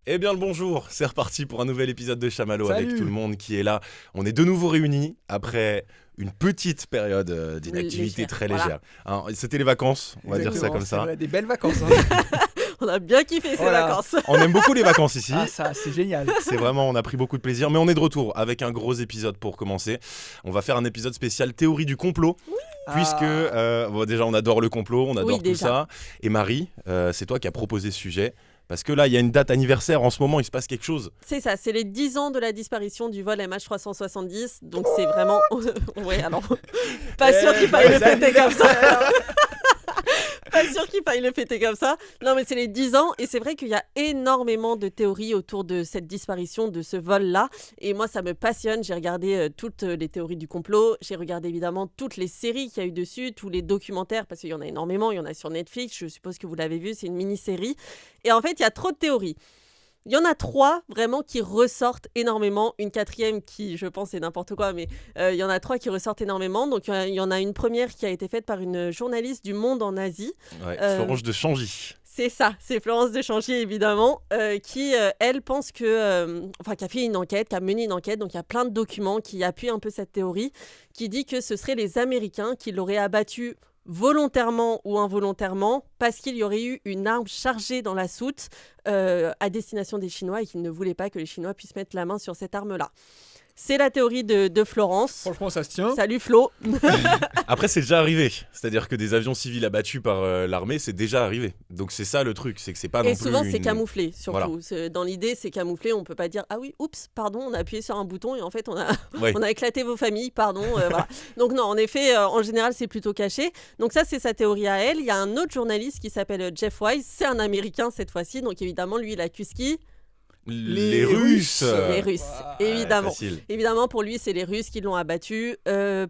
Eh bien le bonjour, c'est reparti pour un nouvel épisode de Chamallow. Salut. Avec tout le monde qui est là. On est de nouveau réunis après une petite période d'inactivité Légère, très voilà. légère. Hein, c'était les vacances, on va dire ça Exactement, comme c'est ça. vrai, des belles vacances. Hein. On a bien kiffé ces Voilà. vacances. On aime beaucoup les vacances ici. Ah ça, c'est génial. C'est vraiment, on a pris beaucoup de plaisir, mais on est de retour avec un gros épisode pour commencer. On va faire un épisode spécial théorie du complot, puisque bon, déjà on adore le complot, on adore Oui, tout déjà. ça. Et Marie, c'est toi qui as proposé ce sujet, parce que là il y a une date anniversaire en ce moment, il se passe quelque chose. C'est ça, c'est les 10 ans de la disparition du vol MH370. Donc c'est vraiment... ouais, alors... Pas sûr qu'il faille le fêter comme ça. Pas sûr qu'il faille le fêter comme ça. Non, mais c'est les 10 ans. Et c'est vrai qu'il y a énormément de théories autour de cette disparition, de ce vol-là. Et moi, ça me passionne. J'ai regardé toutes les théories du complot. J'ai regardé évidemment toutes les séries qu'il y a eu dessus, tous les documentaires, parce qu'il y en a énormément. Il y en a sur Netflix. Je suppose que vous l'avez vu. C'est une mini-série. Et en fait, il y a trop de théories. Il y en a 3 vraiment qui ressortent énormément. Une 4e qui, je pense, est n'importe quoi, mais il y en a 3 qui ressortent énormément. Donc, il y en a une première qui a été faite par une journaliste du Monde en Asie. Ouais, Euh, Florence de Changy. C'est ça, c'est Florence de Changy, évidemment, qui, elle, pense que... enfin, qui a fait une enquête, qui a mené une enquête. Donc, il y a plein de documents qui appuient un peu cette théorie, qui dit que ce seraient les Américains qui l'auraient abattu volontairement ou involontairement, parce qu'il y aurait eu une arme chargée dans la soute à destination des Chinois et qu'ils ne voulaient pas que les Chinois puissent mettre la main sur cette arme-là. C'est la théorie de Florence. Franchement, ça se tient. Salut Flo. Après, c'est déjà arrivé. C'est-à-dire que des avions civils abattus par l'armée, c'est déjà arrivé. Donc c'est ça le truc, c'est que c'est pas Et non plus souvent, c'est une- camouflé, surtout. Voilà. Dans l'idée, c'est camouflé. On peut pas dire « Ah oui, oups, pardon, on a appuyé sur un bouton et en fait, on a, Ouais. on a éclaté vos familles, pardon. » voilà. Donc non, en effet, en général, c'est plutôt caché. Donc ça, c'est sa théorie à elle. Il y a un autre journaliste qui s'appelle Jeff Wise. C'est un Américain cette fois-ci. Donc évidemment, lui, il accuse qui ? Les Russes. Les Russes, évidemment. Facile. Évidemment, pour lui, c'est les Russes qui l'ont abattu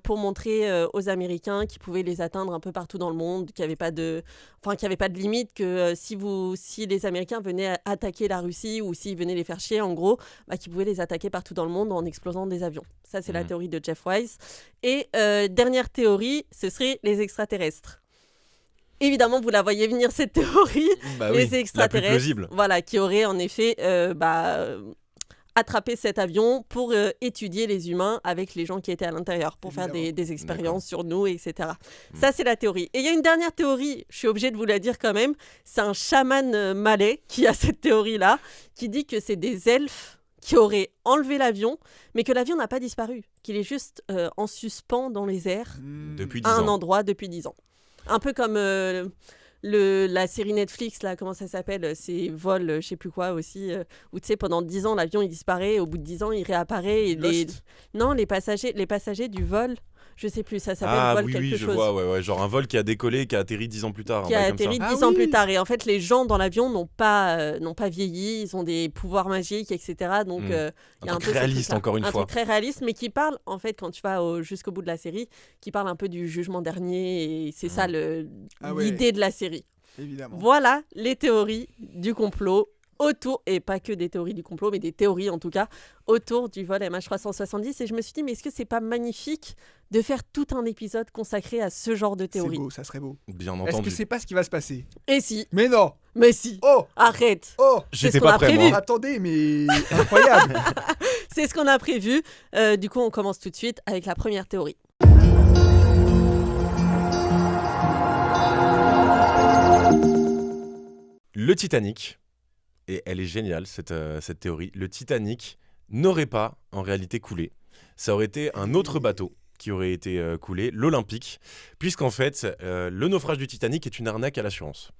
pour montrer aux Américains qu'ils pouvaient les atteindre un peu partout dans le monde, qu'il n'y avait pas de, qu'il y avait pas de limite, que si les Américains venaient attaquer la Russie ou s'ils venaient les faire chier, en gros, qu'ils pouvaient les attaquer partout dans le monde en explosant des avions. Ça, c'est la théorie de Jeff Wise. Et dernière théorie, ce serait les extraterrestres. Évidemment, vous la voyez venir, cette théorie. Bah Les oui, la plus extraterrestres, plausible. voilà, qui auraient en effet attrapé cet avion pour étudier les humains avec les gens qui étaient à l'intérieur, pour faire des expériences sur nous, etc. Ça, c'est la théorie. Et il y a une dernière théorie, je suis obligée de vous la dire quand même, c'est un chaman malais qui a cette théorie-là, qui dit que c'est des elfes qui auraient enlevé l'avion, mais que l'avion n'a pas disparu, qu'il est juste en suspens dans les airs Depuis 10 à un ans. endroit depuis 10 ans. Un peu comme la série Netflix, là, comment ça s'appelle ? C'est Vol, je sais plus quoi aussi, où tu sais, pendant 10 ans, l'avion il disparaît, et au bout de 10 ans, il réapparaît. Et Lost. Non, les passagers du vol, je sais plus, ça s'appelle Ah Vol oui, quelque oui, je chose. vois, ouais, genre un vol qui a décollé et qui a atterri 10 ans plus tard. Qui un a bail comme atterri ça. 10 Ah ans oui. plus tard. Et en fait, les gens dans l'avion n'ont pas vieilli, ils ont des pouvoirs magiques, etc. Donc, il y a Un un truc peu ce réaliste, truc-là. encore une un fois. truc très réaliste, mais qui parle, en fait, quand tu vas jusqu'au bout de la série, qui parle un peu du jugement dernier. Et c'est ça Ah ouais. l'idée de la série. Évidemment. Voilà les théories du complot autour, et pas que des théories du complot, mais des théories en tout cas, autour du vol MH370. Et je me suis dit, mais est-ce que c'est pas magnifique de faire tout un épisode consacré à ce genre de C'est théorie ? beau, ça serait beau. Bien Est-ce entendu. que c'est pas ce qui va se passer? Et si, Mais non. mais si, Oh, arrête. oh. c'est J'étais ce qu'on pas a prêt, prévu. moi. Attendez, mais incroyable. C'est ce qu'on a prévu. Du coup, on commence tout de suite avec la première théorie. Le Titanic, et elle est géniale cette théorie, le Titanic n'aurait pas en réalité coulé. Ça aurait été un autre bateau qui aurait été coulé, l'Olympique, puisqu'en fait, le naufrage du Titanic est une arnaque à l'assurance.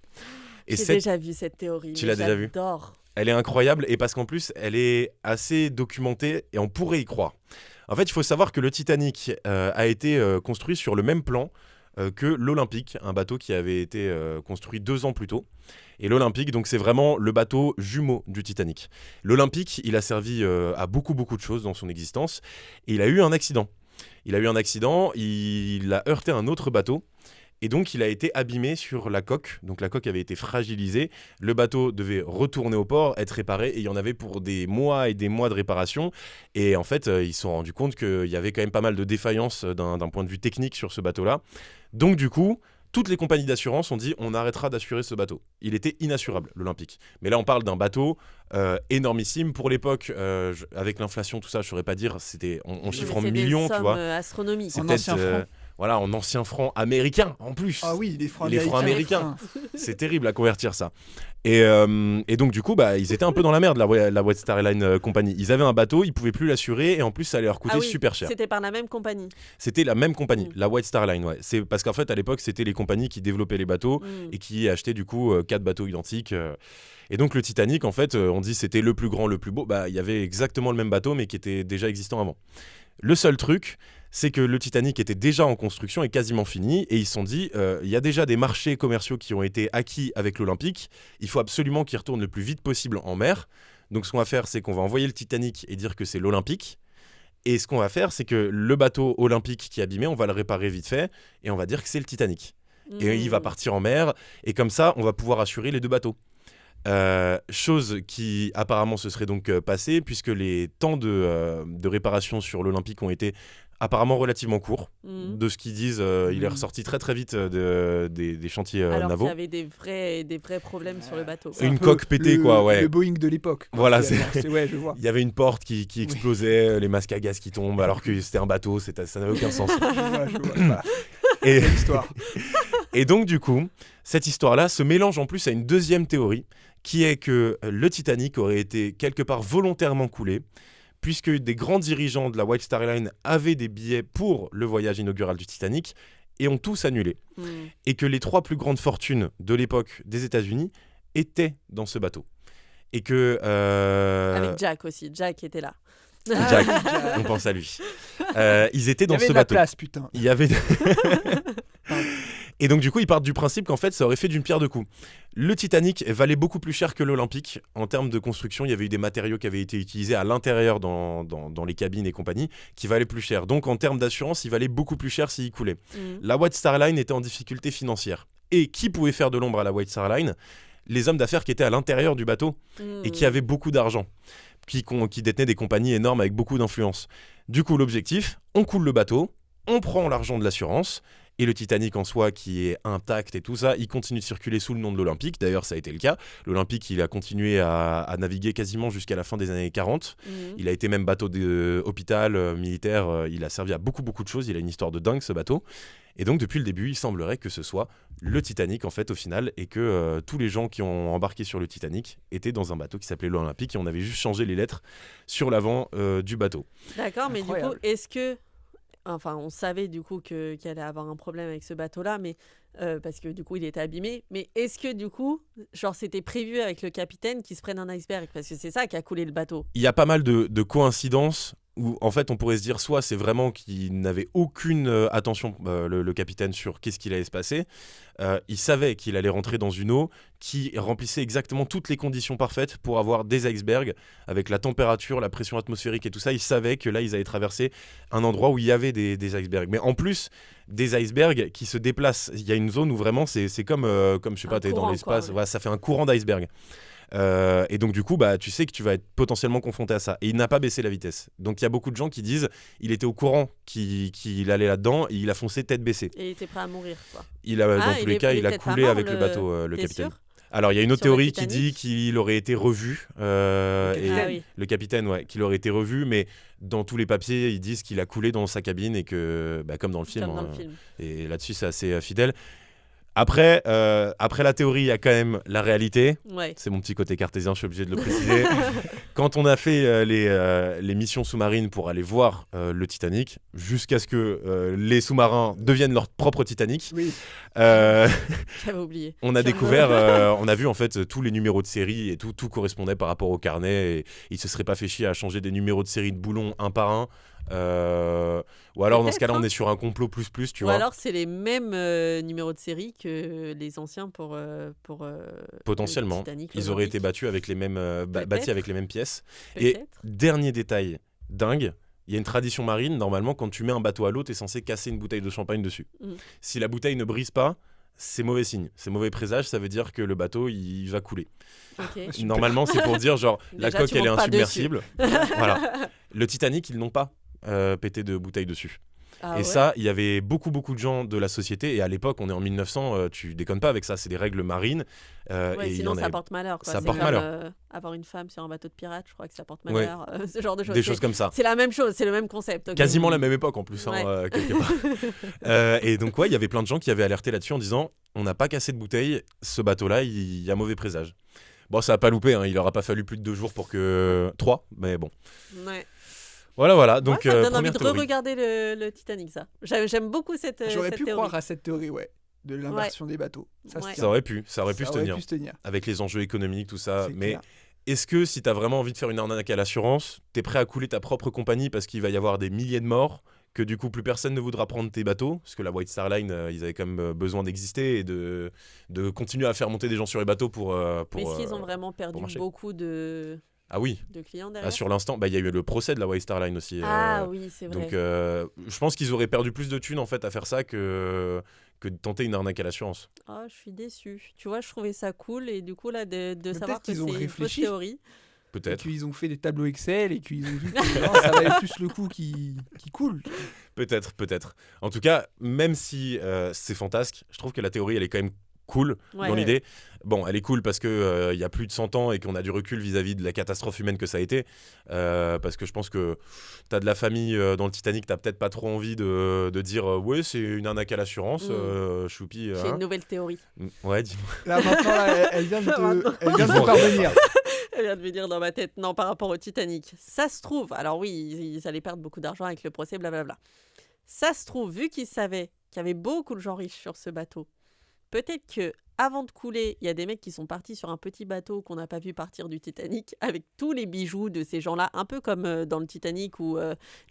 Et J'ai cette- déjà vu cette théorie. Tu mais l'as déjà vue ? J'adore. Elle est incroyable, et parce qu'en plus, elle est assez documentée, et on pourrait y croire. En fait, il faut savoir que le Titanic a été construit sur le même plan que l'Olympique, un bateau qui avait été construit 2 ans plus tôt. Et l'Olympique, donc c'est vraiment le bateau jumeau du Titanic. L'Olympique, il a servi à beaucoup de choses dans son existence, et il a eu un accident. Il a heurté un autre bateau, et donc il a été abîmé sur la coque. Donc la coque avait été fragilisée, le bateau devait retourner au port, être réparé, et il y en avait pour des mois et des mois de réparation. Et en fait, ils se sont rendus compte qu'il y avait quand même pas mal de défaillances d'un point de vue technique sur ce bateau-là. Donc du coup, toutes les compagnies d'assurance ont dit on arrêtera d'assurer ce bateau. Il était inassurable, l'Olympique. Mais là, on parle d'un bateau énormissime. Pour l'époque, avec l'inflation, tout ça, je ne saurais pas dire, on chiffre en millions, tu vois. Astronomiques. En ancien franc. Voilà, en anciens francs américains, en plus. Ah oui, les francs américains. C'est terrible à convertir ça. Et donc, du coup, ils étaient un peu dans la merde, la White Star Line Company. Ils avaient un bateau, ils ne pouvaient plus l'assurer, et en plus, ça allait leur coûter super cher. C'était par la même compagnie. C'était la même compagnie, la White Star Line, ouais. C'est parce qu'en fait, à l'époque, c'était les compagnies qui développaient les bateaux et qui achetaient, du coup, 4 bateaux identiques. Et donc, le Titanic, en fait, on dit c'était le plus grand, le plus beau. Il y avait exactement le même bateau, mais qui était déjà existant avant. Le seul truc, c'est que le Titanic était déjà en construction et quasiment fini, et ils se sont dit, il y a déjà des marchés commerciaux qui ont été acquis avec l'Olympique, il faut absolument qu'il retourne le plus vite possible en mer. Donc ce qu'on va faire, c'est qu'on va envoyer le Titanic et dire que c'est l'Olympique, et ce qu'on va faire, c'est que le bateau olympique qui est abîmé, on va le réparer vite fait, et on va dire que c'est le Titanic. Et il va partir en mer, et comme ça, on va pouvoir assurer les 2 bateaux. Chose qui apparemment se serait donc passée, puisque les temps de réparation sur l'Olympique ont été apparemment relativement courts. De ce qu'ils disent, il est ressorti très très vite des chantiers Alors navaux. qu'il y avait des vrais problèmes sur le bateau. Une coque pétée, quoi, ouais. Le Boeing de l'époque. Voilà, ouais, je vois. Il y avait une porte qui explosait, les masques à gaz qui tombent, alors que c'était un bateau, ça n'avait aucun sens. je vois. Et... Histoire. Et donc, du coup, cette histoire-là se mélange en plus à une deuxième théorie, qui est que le Titanic aurait été quelque part volontairement coulé, puisque des grands dirigeants de la White Star Line avaient des billets pour le voyage inaugural du Titanic et ont tous annulé. Et que les 3 plus grandes fortunes de l'époque des États-Unis étaient dans ce bateau. Et que... Avec Jack aussi, Jack était là. Jack, on pense à lui. Ils étaient dans ce bateau. Il y avait de la place, putain. Il y avait... Et donc du coup, ils partent du principe qu'en fait, ça aurait fait d'une pierre deux coups. Le Titanic valait beaucoup plus cher que l'Olympique. En termes de construction, il y avait eu des matériaux qui avaient été utilisés à l'intérieur dans les cabines et compagnie qui valaient plus cher. Donc en termes d'assurance, il valait beaucoup plus cher s'il coulait. La White Star Line était en difficulté financière. Et qui pouvait faire de l'ombre à la White Star Line ? Les hommes d'affaires qui étaient à l'intérieur du bateau et qui avaient beaucoup d'argent, qui détenaient des compagnies énormes avec beaucoup d'influence. Du coup, l'objectif, on coule le bateau, on prend l'argent de l'assurance. Et le Titanic en soi, qui est intact et tout ça, il continue de circuler sous le nom de l'Olympique. D'ailleurs, ça a été le cas. L'Olympique, il a continué à naviguer quasiment jusqu'à la fin des années 40. Il a été même bateau d'hôpital, militaire. Il a servi à beaucoup, beaucoup de choses. Il a une histoire de dingue, ce bateau. Et donc, depuis le début, il semblerait que ce soit le Titanic, en fait, au final, et que tous les gens qui ont embarqué sur le Titanic étaient dans un bateau qui s'appelait l'Olympique, et on avait juste changé les lettres sur l'avant du bateau. D'accord, mais du coup, est-ce que... Enfin, on savait du coup qu'il allait avoir un problème avec ce bateau-là, mais parce que du coup, il était abîmé. Mais est-ce que du coup, genre, c'était prévu avec le capitaine qu'il se prenne un iceberg ? Parce que c'est ça qui a coulé le bateau. Il y a pas mal de coïncidences où, en fait, on pourrait se dire soit c'est vraiment qu'il n'avait aucune attention, le capitaine, sur qu'est-ce qu'il allait se passer. Il savait qu'il allait rentrer dans une eau qui remplissait exactement toutes les conditions parfaites pour avoir des icebergs, avec la température, la pression atmosphérique et tout ça. Il savait que là, ils allaient traverser un endroit où il y avait des icebergs. Mais en plus, des icebergs qui se déplacent. Il y a une zone où vraiment, c'est comme je sais pas, t'es dans l'espace, voilà, ça fait un courant d'iceberg. Et donc du coup, tu sais que tu vas être potentiellement confronté à ça. Et il n'a pas baissé la vitesse. Donc il y a beaucoup de gens qui disent il était au courant qu'il allait là-dedans et il a foncé tête baissée. Et il était prêt à mourir, quoi. Dans tous les cas, il a coulé avec le bateau, le capitaine. Sûr ? Alors il y a une autre théorie qui dit qu'il aurait été revu. Le capitaine, ouais, qu'il aurait été revu, mais dans tous les papiers, ils disent qu'il a coulé dans sa cabine et que, comme dans le film. Et là-dessus, c'est assez fidèle. Après la théorie, il y a quand même la réalité. Ouais. C'est mon petit côté cartésien, je suis obligé de le préciser. Quand on a fait les missions sous-marines pour aller voir le Titanic, jusqu'à ce que les sous-marins deviennent leur propre Titanic, J'avais oublié. On a découvert, on a vu en fait tous les numéros de série et tout correspondait par rapport au carnet. Et ils se seraient pas fait chier à changer des numéros de série de boulons un par un. Ou alors dans ce cas-là on est sur un complot plus tu vois. Ou alors c'est les mêmes numéros de série que les anciens pour potentiellement Titanic, ils auraient été battus avec les mêmes bâtis avec les mêmes pièces. Et dernier détail dingue, il y a une tradition marine, normalement quand tu mets un bateau à l'eau t'es censé casser une bouteille de champagne dessus. Si la bouteille ne brise pas, c'est mauvais signe, c'est mauvais présage, ça veut dire que le bateau il va couler. Normalement c'est pour dire genre la coque elle est insubmersible. Voilà. Le Titanic ils n'ont pas pété de bouteille dessus. Ah et ouais. ça, il y avait beaucoup de gens de la société. Et à l'époque, on est en 1900, tu déconnes pas avec ça. C'est des règles marines. Ouais, Et il y sinon en ça avait porte malheur. Quoi. ça C'est porte comme, malheur. avoir une femme sur un bateau de pirate, je crois que ça porte Ouais. malheur. Ce genre de choses. des choses comme ça. C'est la même chose, c'est le même concept. ok. Quasiment la même époque en plus, hein, Ouais. quelque part. Et donc, ouais, il y avait plein de gens qui avaient alerté là-dessus en disant on n'a pas cassé de bouteille, ce bateau-là, il y a mauvais présage. Bon, ça n'a pas loupé, hein, il aura pas fallu plus de 2 jours pour que. 3, mais bon. Ouais. Voilà. Donc, Moi, ça me donne envie première de théorie. re-regarder le Titanic, ça. J'aime beaucoup cette J'aurais cette pu théorie. croire à cette théorie, de l'inversion des bateaux. Ça se Ouais. tient. Ça aurait pu se Ça tenir. aurait pu se tenir. Avec les enjeux économiques, tout ça. C'est Mais clair. est-ce que si tu as vraiment envie de faire une arnaque à l'assurance, tu es prêt à couler ta propre compagnie parce qu'il va y avoir des milliers de morts, que du coup plus personne ne voudra prendre tes bateaux, parce que la White Star Line, ils avaient quand même besoin d'exister et de continuer à faire monter des gens sur les bateaux pour Mais est-ce qu'ils ont vraiment perdu marcher. beaucoup de Ah oui, clients derrière sur l'instant, il y a eu le procès de la White Star Line aussi. Ah oui, c'est vrai. Donc je pense qu'ils auraient perdu plus de thunes en fait à faire ça que de tenter une arnaque à l'assurance. Ah, je suis déçue. Tu vois, je trouvais ça cool et du coup là de Mais savoir peut-être que qu'ils ont c'est une fausse réfléchi. théorie. Et Peut-être. qu'ils ont fait des tableaux Excel et qu'ils ont vu que non, ça valait plus le coup qui coule. Peut-être. En tout cas, même si c'est fantasque, je trouve que la théorie, elle est quand même cool Ouais. dans l'idée. Bon, elle est cool parce que il y a plus de 100 ans et qu'on a du recul vis-à-vis de la catastrophe humaine que ça a été. Parce que je pense que t'as de la famille dans le Titanic, t'as peut-être pas trop envie de dire ouais, c'est une arnaque à l'assurance, choupi. J'ai une nouvelle théorie. Ouais, dis-moi. Là maintenant, là, elle vient de Maintenant. te parvenir. Elle vient de venir dans ma tête. Non, par rapport au Titanic. Ça se trouve. Alors oui, ils allaient perdre beaucoup d'argent avec le procès, blablabla. Ça se trouve, vu qu'ils savaient qu'il y avait beaucoup de gens riches sur ce bateau, peut-être que avant de couler, il y a des mecs qui sont partis sur un petit bateau qu'on n'a pas vu partir du Titanic avec tous les bijoux de ces gens-là, un peu comme dans le Titanic où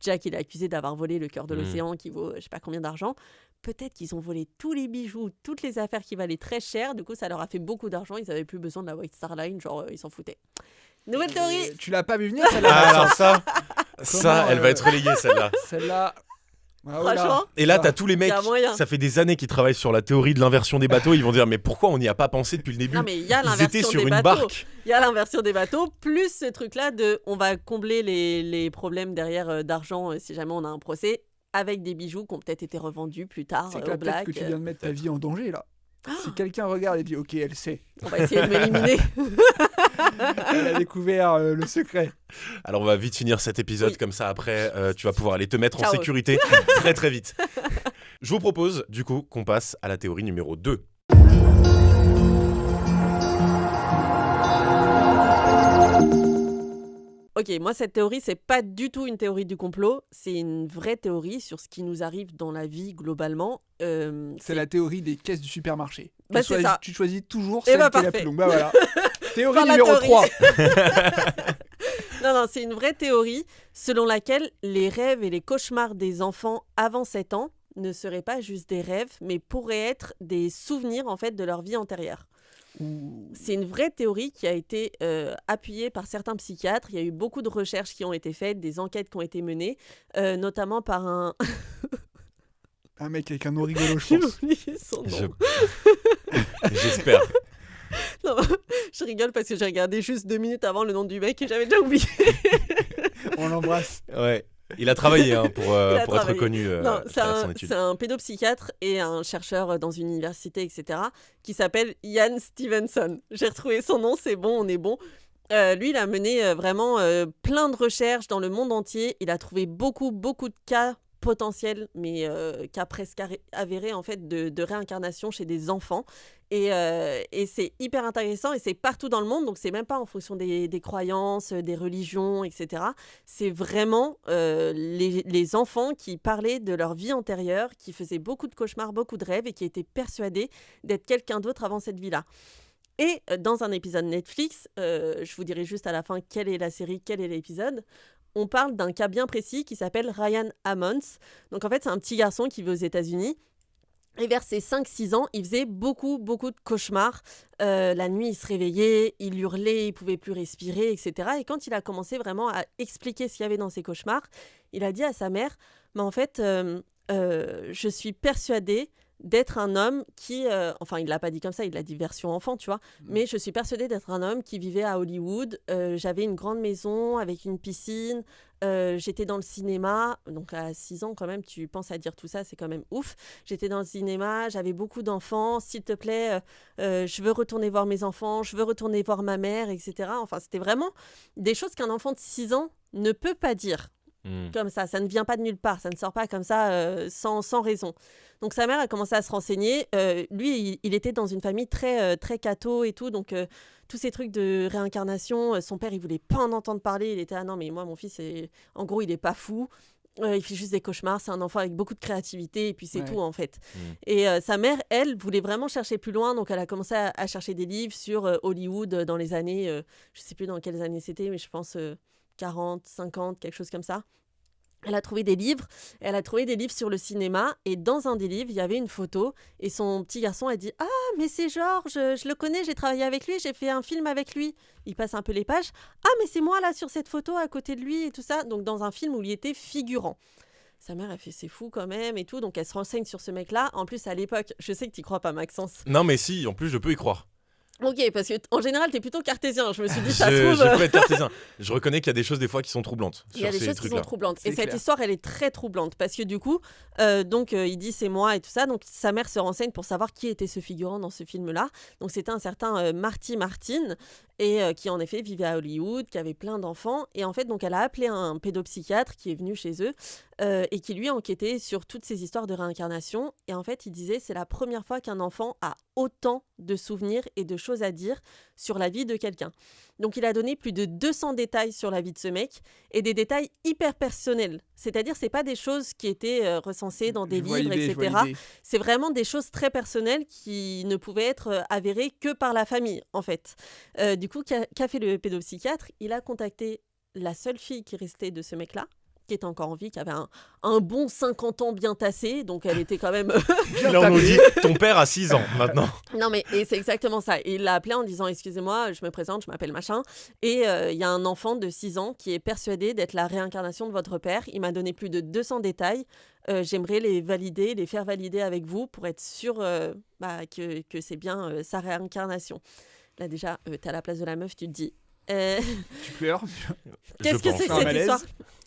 Jack il est accusé d'avoir volé le cœur de l'océan qui vaut je sais pas combien d'argent. Peut-être qu'ils ont volé tous les bijoux, toutes les affaires qui valaient très cher. Du coup, ça leur a fait beaucoup d'argent. Ils n'avaient plus besoin de la White Star Line, genre ils s'en foutaient. Nouvelle théorie. Tu l'as pas vu venir celle-là Ah, alors ça, Comment, elle va être relayée celle-là. Celle-là. Ah, voilà. Franchement, Et là, Ah. t'as tous les mecs, Y a moyen. ça fait des années qu'ils travaillent sur la théorie de l'inversion des bateaux. Ils vont dire mais pourquoi on n'y a pas pensé depuis le début? non mais il y a Ils étaient l'inversion sur des une bateaux. barque. Il y a l'inversion des bateaux, plus ce truc-là de on va combler les problèmes derrière d'argent si jamais on a un procès, avec des bijoux qui ont peut-être été revendus plus tard C'est au que là, peut-être black. que tu viens de mettre ta peut-être. vie en danger là. Si quelqu'un regarde et dit ok, elle sait, On va essayer de m'éliminer. elle a découvert le secret. Alors on va vite finir cet épisode Oui. comme ça après tu vas pouvoir aller te mettre en Ciao. sécurité très vite. Je vous propose du coup qu'on passe à la théorie numéro 2. Ok, moi cette théorie, c'est pas du tout une théorie du complot, c'est une vraie théorie sur ce qui nous arrive dans la vie globalement. C'est la théorie des caisses du supermarché. Bah, Tu c'est choisis- ça. Tu choisis toujours Eh celle bah, qui est la parfait. plus longue. Bah voilà. Théorie Enfin, la numéro théorie. 3. Non, c'est une vraie théorie selon laquelle les rêves et les cauchemars des enfants avant 7 ans ne seraient pas juste des rêves, mais pourraient être des souvenirs en fait de leur vie antérieure. C'est une vraie théorie qui a été appuyée par certains psychiatres. Il y a eu beaucoup de recherches qui ont été faites, des enquêtes qui ont été menées, notamment par un... Un mec avec un nom rigolo, je J'ai pense. oublié son nom. J'espère. Non, je rigole parce que j'ai regardé juste 2 minutes avant le nom du mec et j'avais déjà oublié. On l'embrasse. Ouais. Il a travaillé pour être travaillé. reconnu Non, à travers son étude. c'est un pédopsychiatre et un chercheur dans une université, etc., qui s'appelle Ian Stevenson. J'ai retrouvé son nom, c'est bon, on est bon. Lui, il a mené vraiment plein de recherches dans le monde entier. Il a trouvé beaucoup de cas potentiels, mais cas presque avérés en fait de réincarnation chez des enfants. Et c'est hyper intéressant et c'est partout dans le monde, donc c'est même pas en fonction des croyances, des religions, etc. C'est vraiment les enfants qui parlaient de leur vie antérieure, qui faisaient beaucoup de cauchemars, beaucoup de rêves et qui étaient persuadés d'être quelqu'un d'autre avant cette vie-là. Et dans un épisode Netflix, je vous dirai juste à la fin quelle est la série, quel est l'épisode, on parle d'un cas bien précis qui s'appelle Ryan Ammons. Donc en fait, c'est un petit garçon qui vit aux États-Unis. Et vers ses 5-6 ans, il faisait beaucoup de cauchemars. La nuit, il se réveillait, il hurlait, il pouvait plus respirer, etc. Et quand il a commencé vraiment à expliquer ce qu'il y avait dans ses cauchemars, il a dit à sa mère, mais en fait, je suis persuadé d'être un homme qui... enfin, il ne l'a pas dit comme ça, il l'a dit version enfant, tu vois. Mais je suis persuadée d'être un homme qui vivait à Hollywood. J'avais une grande maison avec une piscine. j'étais dans le cinéma, donc à 6 ans quand même, tu penses à dire tout ça, c'est quand même ouf. J'étais dans le cinéma, j'avais beaucoup d'enfants, s'il te plaît, je veux retourner voir mes enfants, je veux retourner voir ma mère, etc. Enfin, c'était vraiment des choses qu'un enfant de 6 ans ne peut pas dire. Comme ça ne vient pas de nulle part, ça ne sort pas comme ça sans raison. Donc sa mère a commencé à se renseigner. Lui, il était dans une famille très catho et tout, donc tous ces trucs de réincarnation, son père, il voulait pas en entendre parler. Il était non mais moi mon fils, en gros, il est pas fou. Il fait juste des cauchemars, c'est un enfant avec beaucoup de créativité et puis c'est tout en fait. Et sa mère, elle, voulait vraiment chercher plus loin, donc elle a commencé à chercher des livres sur Hollywood dans les années, je sais plus dans quelles années c'était, mais je pense 40, 50, quelque chose comme ça. Elle a trouvé des livres sur le cinéma et dans un des livres, il y avait une photo et son petit garçon a dit « Ah, mais c'est Georges, je le connais, j'ai travaillé avec lui, j'ai fait un film avec lui. » Il passe un peu les pages. « Ah, mais c'est moi là sur cette photo à côté de lui et tout ça. » Donc dans un film où il était figurant. Sa mère a fait « C'est fou quand même et tout. » Donc elle se renseigne sur ce mec-là. En plus, à l'époque, je sais que tu crois pas Maxence. Non mais si, en plus je peux y croire. Ok, parce qu'en général, t'es plutôt cartésien. Je me suis dit, ça se trouve... Je peux être cartésien. Je reconnais qu'il y a des choses des fois qui sont troublantes. Il y a des choses qui sont troublantes. Et cette histoire, elle est très troublante. Parce que du coup, il dit c'est moi et tout ça. Donc sa mère se renseigne pour savoir qui était ce figurant dans ce film-là. Donc c'était un certain Marty Martin, et qui en effet vivait à Hollywood, qui avait plein d'enfants. Et en fait, donc elle a appelé un pédopsychiatre qui est venu chez eux et qui lui enquêtait sur toutes ces histoires de réincarnation. Et en fait, il disait c'est la première fois qu'un enfant a autant de souvenirs et de choses à dire sur la vie de quelqu'un. Donc il a donné plus de 200 détails sur la vie de ce mec et des détails hyper personnels. C'est-à-dire c'est pas des choses qui étaient recensées dans des livres, etc. C'est vraiment des choses très personnelles qui ne pouvaient être avérées que par la famille, en fait. Du coup, qu'a fait le pédopsychiatre ? Il a contacté la seule fille qui restait de ce mec-là, qui était encore en vie, qui avait un bon 50 ans bien tassé, donc elle était quand même... Là, on nous dit, ton père a 6 ans, maintenant. Non, mais et c'est exactement ça. Et il l'a appelé en disant, excusez-moi, je me présente, je m'appelle machin, et il y a un enfant de 6 ans qui est persuadé d'être la réincarnation de votre père. Il m'a donné plus de 200 détails. J'aimerais les faire valider avec vous pour être sûr que c'est bien sa réincarnation. Là, déjà, t'es à la place de la meuf, tu te dis... Tu pleures. Qu'est-ce que c'est que cette malaise. histoire ?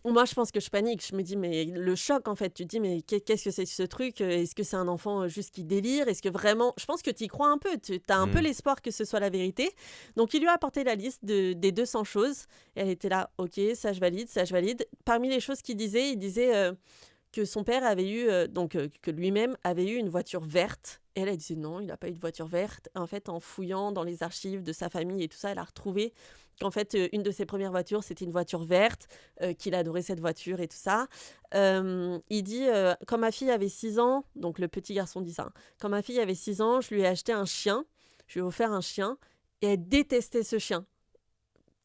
Moi, je pense que je panique. Je me dis, mais le choc, en fait. Tu te dis, mais qu'est-ce que c'est que ce truc ? Est-ce que c'est un enfant juste qui délire ? Est-ce que vraiment... Je pense que tu y crois un peu. Tu as un peu l'espoir que ce soit la vérité. Donc, il lui a apporté la liste des 200 choses. Et elle était là, ok, ça je valide, ça je valide. Parmi les choses qu'il disait, que son père avait eu, que lui-même avait eu une voiture verte. Et elle disait non, il n'a pas eu de voiture verte. En fait, en fouillant dans les archives de sa famille et tout ça, elle a retrouvé qu'en fait, une de ses premières voitures, c'était une voiture verte, qu'il adorait cette voiture et tout ça. Il dit, quand ma fille avait 6 ans, donc le petit garçon dit ça, quand ma fille avait 6 ans, je lui ai acheté un chien, je lui ai offert un chien, et elle détestait ce chien.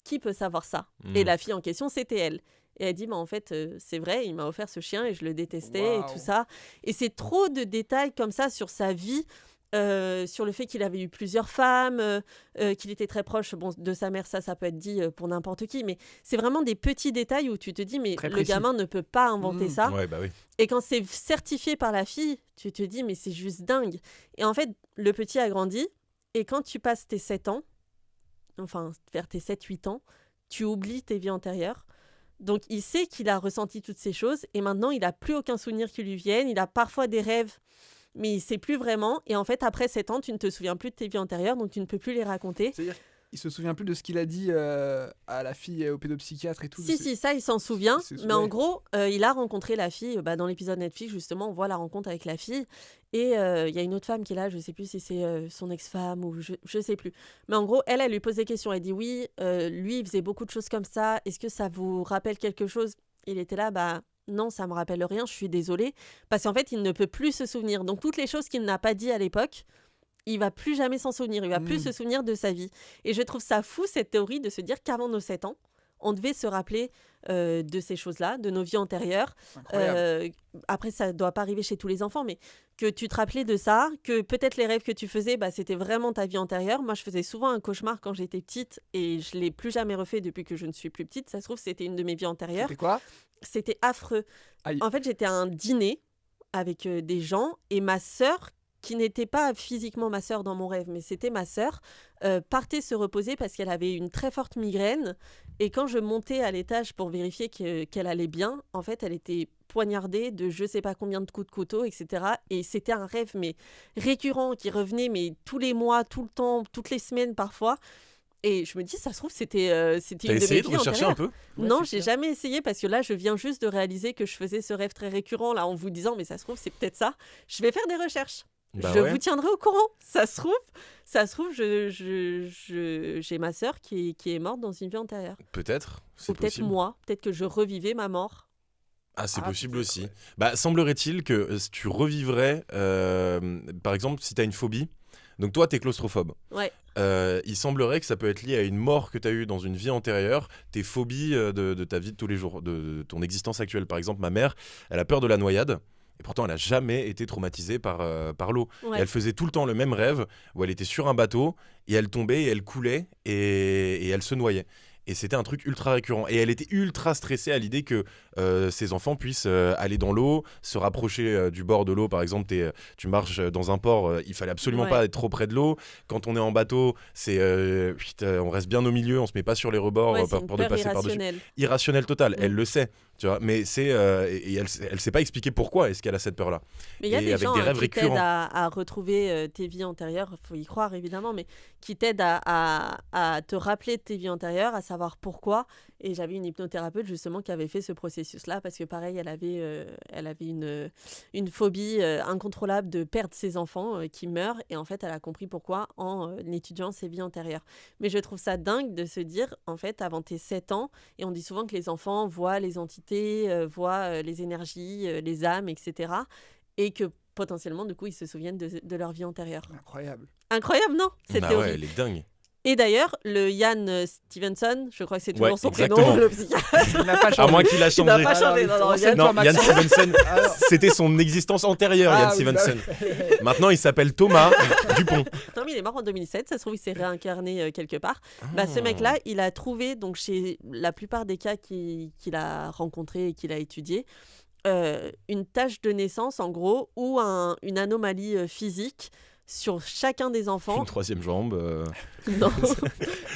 Qui peut savoir ça ? Et la fille en question, c'était elle. Et elle dit, en fait, c'est vrai, il m'a offert ce chien et je le détestais et tout ça. Et c'est trop de détails comme ça sur sa vie, sur le fait qu'il avait eu plusieurs femmes, qu'il était très proche de sa mère, ça peut être dit pour n'importe qui. Mais c'est vraiment des petits détails où tu te dis, mais le gamin ne peut pas inventer ça. Ouais, bah oui. Et quand c'est certifié par la fille, tu te dis, mais c'est juste dingue. Et en fait, le petit a grandi. Et quand tu passes tes 7 ans, enfin, vers tes 7-8 ans, tu oublies tes vies antérieures. Donc, il sait qu'il a ressenti toutes ces choses et maintenant, il n'a plus aucun souvenir qui lui vienne. Il a parfois des rêves, mais il ne sait plus vraiment. Et en fait, après 7 ans, tu ne te souviens plus de tes vies antérieures, donc tu ne peux plus les raconter. C'est-à-dire qu'il ne se souvient plus de ce qu'il a dit à la fille, au pédopsychiatre et tout. Si, ça, il s'en souvient. Mais en gros, il a rencontré la fille. Dans l'épisode Netflix, justement, on voit la rencontre avec la fille. Et il y a une autre femme qui est là, je ne sais plus si c'est son ex-femme ou je ne sais plus. Mais en gros, elle lui pose des questions. Elle dit oui, lui, il faisait beaucoup de choses comme ça. Est-ce que ça vous rappelle quelque chose ? Il était là, non, ça ne me rappelle rien, je suis désolée. Parce qu'en fait, il ne peut plus se souvenir. Donc, toutes les choses qu'il n'a pas dit à l'époque, il va plus jamais s'en souvenir. Il va plus se souvenir de sa vie. Et je trouve ça fou, cette théorie de se dire qu'avant nos 7 ans, on devait se rappeler de ces choses-là, de nos vies antérieures. Après, ça ne doit pas arriver chez tous les enfants, mais que tu te rappelais de ça, que peut-être les rêves que tu faisais, c'était vraiment ta vie antérieure. Moi, je faisais souvent un cauchemar quand j'étais petite et je ne l'ai plus jamais refait depuis que je ne suis plus petite. Ça se trouve, c'était une de mes vies antérieures. C'était quoi ? C'était affreux. Aïe. En fait, j'étais à un dîner avec des gens et ma sœur, qui n'était pas physiquement ma sœur dans mon rêve, mais c'était ma sœur, partait se reposer parce qu'elle avait une très forte migraine. Et quand je montais à l'étage pour vérifier qu'elle allait bien, en fait, elle était poignardée de je sais pas combien de coups de couteau, etc. Et c'était un rêve mais récurrent qui revenait mais tous les mois, tout le temps, toutes les semaines parfois. Et je me dis, ça se trouve, c'était T'as une de mes essayé de vies rechercher un antérieures. peu? Non, Ouais, j'ai c'est clair. jamais essayé parce que là, je viens juste de réaliser que je faisais ce rêve très récurrent là en vous disant, mais ça se trouve, c'est peut-être ça. Je vais faire des recherches. Bah Je ouais. vous tiendrai au courant. Ça se trouve, j'ai ma sœur qui est morte dans une vie antérieure. Peut-être, c'est Ou peut-être possible. moi. Peut-être que je revivais ma mort. Ah, c'est Ah, possible peut-être, aussi. ouais. Bah, semblerait-il que si tu revivrais, par exemple, si tu as une phobie, donc toi, tu es claustrophobe. Ouais. Il semblerait que ça peut être lié à une mort que tu as eue dans une vie antérieure, tes phobies de ta vie de tous les jours, de ton existence actuelle. Par exemple, ma mère, elle a peur de la noyade. Et pourtant, elle n'a jamais été traumatisée par l'eau. Ouais. Et elle faisait tout le temps le même rêve où elle était sur un bateau et elle tombait et elle coulait et elle se noyait. Et c'était un truc ultra récurrent. Et elle était ultra stressée à l'idée que ses enfants puissent aller dans l'eau, se rapprocher du bord de l'eau. Par exemple, tu marches dans un port, il fallait absolument Ouais. pas être trop près de l'eau. Quand on est en bateau, on reste bien au milieu, on se met pas sur les rebords Ouais, c'est une pour peur de passer par-dessus. irrationnelle. Irrationnel total, elle Mm. le sait. Tu vois, mais et elle sait pas expliquer pourquoi est-ce qu'elle a cette peur-là. Mais il y a Et des avec gens des rêves qui t'aident récurrents. à retrouver tes vies antérieures, il faut y croire évidemment, mais qui t'aident à te rappeler de tes vies antérieures, à savoir pourquoi. Et j'avais une hypnothérapeute justement qui avait fait ce processus-là parce que pareil, elle avait une phobie incontrôlable de perdre ses enfants qui meurent. Et en fait, elle a compris pourquoi en étudiant ses vies antérieures. Mais je trouve ça dingue de se dire, en fait, avant tes 7 ans, et on dit souvent que les enfants voient les entités, voient les énergies, les âmes, etc. Et que potentiellement, du coup, ils se souviennent de leur vie antérieure. Incroyable. Incroyable, non, cette Ah théorie. ouais, elle est dingue. Et d'ailleurs, le Ian Stevenson, je crois que c'est toujours Ouais, son exactement. prénom, le psychiatre, Il n'a pas À changé. moins qu'il a il n'a changé. pas changé. Alors, Non, non, il faut Yann- Toi, Non, Yann Maxence. Stevenson, Alors- c'était son existence antérieure, Ah Yann oui, bah Stevenson. Maintenant, il s'appelle Thomas Dupont. Non, mais il est mort en 2007, ça se trouve, il s'est réincarné quelque part. Bah, ce mec-là, il a trouvé, donc chez la plupart des cas qu'il a rencontrés et qu'il a étudiés, une tache de naissance, en gros, ou une anomalie physique sur chacun des enfants. Une troisième jambe. Non.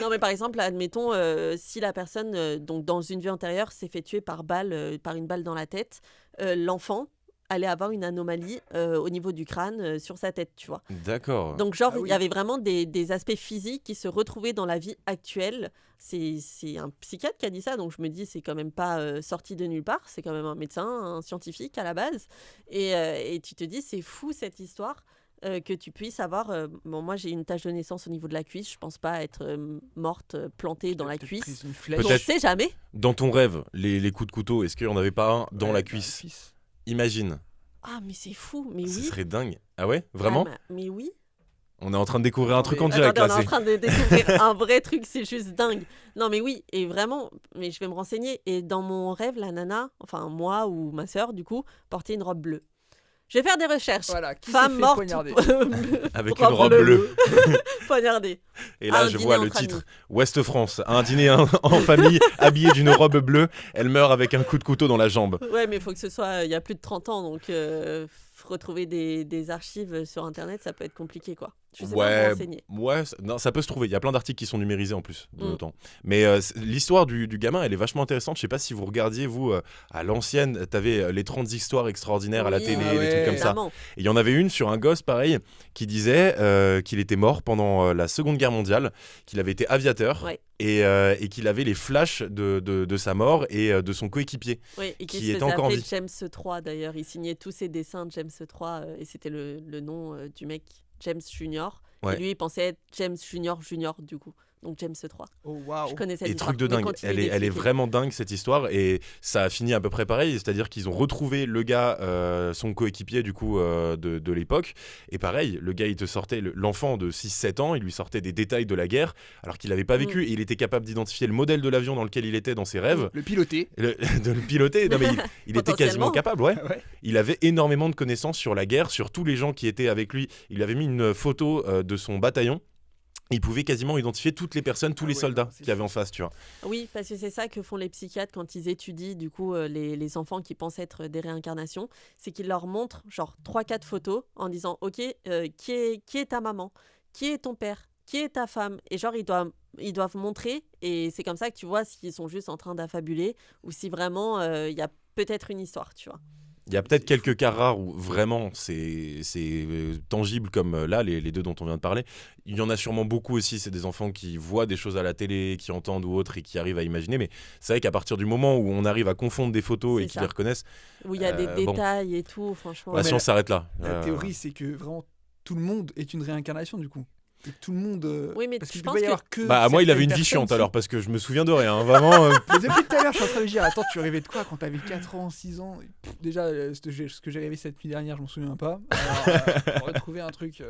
Non, mais par exemple, admettons, si la personne, donc dans une vie antérieure, s'est fait tuer par une balle dans la tête, l'enfant allait avoir une anomalie au niveau du crâne sur sa tête, tu vois. D'accord. Donc, genre, Ah oui. il y avait vraiment des aspects physiques qui se retrouvaient dans la vie actuelle. C'est un psychiatre qui a dit ça, donc je me dis, c'est quand même pas sorti de nulle part. C'est quand même un médecin, un scientifique à la base. Et tu te dis, c'est fou cette histoire. Que tu puisses avoir. Bon, moi, j'ai une tache de naissance au niveau de la cuisse. Je pense pas être morte, plantée dans la Peut-être cuisse. prise une flèche. On ne Peut-être. sait jamais. Dans ton rêve, les coups de couteau, est-ce qu'il n'y en avait pas un dans Ouais, la bah, cuisse fils. Imagine. Ah, mais c'est fou. Mais Ce oui. serait dingue. Ah ouais Vraiment Ah, mais oui. On est en train de découvrir un truc en Attendez, direct Attendez, on là. est en train de découvrir un vrai truc. C'est juste dingue. Non, mais oui. Et vraiment, mais je vais me renseigner. Et dans mon rêve, la nana, enfin moi ou ma sœur, du coup, portait une robe bleue. Je vais faire des recherches. Voilà, qui s'est Femme fait morte. poignarder Avec une robe bleue. Poignardée. Et À là, un je dîner vois le entre titre. amis. Ouest France. À un dîner en famille, habillée d'une robe bleue. Elle meurt avec un coup de couteau dans la jambe. Ouais, mais il faut que ce soit il y a plus de 30 ans, donc retrouver des archives sur Internet, ça peut être compliqué, quoi. Je sais pas me renseigner. Non, ça peut se trouver. Il y a plein d'articles qui sont numérisés en plus de Mm. temps. Mais l'histoire du gamin, elle est vachement intéressante. Je sais pas si vous regardiez, vous, à l'ancienne, t'avais les 30 histoires extraordinaires à la Oui, télé, ah des ouais. trucs comme ça. Évidemment. Et il y en avait une sur un gosse, pareil, qui disait qu'il était mort pendant la Seconde Guerre mondiale, qu'il avait été aviateur Ouais. et qu'il avait les flashs de sa mort et de son coéquipier. Oui, et Qui qui se est faisait encore en appeler vie. James III d'ailleurs. Il signait tous ses dessins de James III et c'était le nom du mec, James Junior. Ouais. Et lui, il pensait être James Junior Junior du coup. Donc James III. Oh waouh. Je connaissais Et l'histoire. truc de mais dingue, continue elle est d'expliquer. vraiment dingue cette histoire et ça a fini à peu près pareil, c'est-à-dire qu'ils ont retrouvé le gars, son coéquipier du coup de l'époque et pareil, le gars il te sortait, l'enfant de 6-7 ans, il lui sortait des détails de la guerre alors qu'il n'avait pas vécu et il était capable d'identifier le modèle de l'avion dans lequel il était dans ses rêves, Le piloté. de le piloter, non mais il était quasiment Potentiellement. capable, ouais. Ouais. Il avait énormément de connaissances sur la guerre, sur tous les gens qui étaient avec lui, il lui avait mis une photo de son bataillon. ils pouvaient quasiment identifier toutes les personnes, tous les soldats c'est qu'il y avait en face, tu vois. Oui, parce que c'est ça que font les psychiatres quand ils étudient du coup les enfants qui pensent être des réincarnations, c'est qu'ils leur montrent genre 3-4 photos en disant ok, qui est ta maman, qui est ton père, qui est ta femme, et genre ils doivent montrer, et c'est comme ça que tu vois s'ils sont juste en train d'affabuler ou si vraiment il y a peut-être une histoire, tu vois. Il y a peut-être quelques cas rares où vraiment c'est tangible comme là, les deux dont on vient de parler. Il y en a sûrement beaucoup aussi, c'est des enfants qui voient des choses à la télé, qui entendent ou autre et qui arrivent à imaginer. Mais c'est vrai qu'à partir du moment où on arrive à confondre des photos et C'est qu'ils ça. les reconnaissent, Où il y a des bon. détails et tout, franchement. la mais science s'arrête là. La théorie, c'est que vraiment tout le monde est une réincarnation du coup. Et tout le monde. Oui, mais parce je qu'il peut pense pas y que- avoir que. Bah moi il avait une certaines vie chiante personnes alors parce que je me souviens de rien, hein, vraiment. Mais depuis tout à l'heure, je suis en train de me dire, attends, tu rêvais de quoi quand t'avais 4 ans, 6 ans? Déjà, ce que j'ai rêvé cette nuit dernière, je m'en souviens pas. Alors, on aurait trouvé un truc.